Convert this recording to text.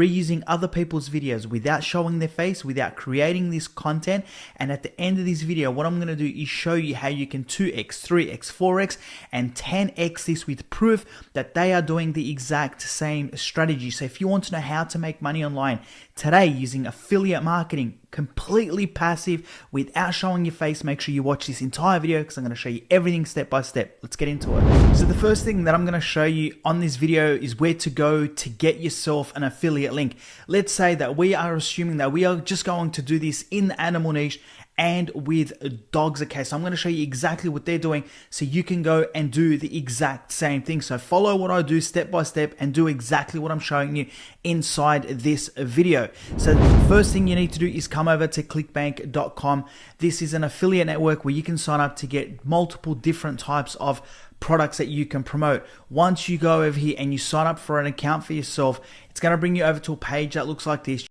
reusing other people's videos without showing their face, without creating this content. And at the end of this video, what I'm going to do is show you how you can 2x, 3x, 4x, and 10x this with proof that they are doing the exact same strategy. So if you want to know how to make money online today using affiliate marketing, completely passive, without showing your face, make sure you watch this entire video because I'm going to show you everything step by step. Let's get into it. So the first thing that I'm going to show you on this video is where to go to get yourself an affiliate link. Let's say that we are assuming that we are just going to do this in the animal niche and with dogs. Okay, so I'm going to show you exactly what they're doing so you can go and do the exact same thing. So follow what I do step by step and do exactly what I'm showing you inside this video. So the first thing you need to do is come over to clickbank.com. This is an affiliate network where you can sign up to get multiple different types of products that you can promote. Once you go over here and you sign up for an account for yourself, it's going to bring you over to a page that looks like this.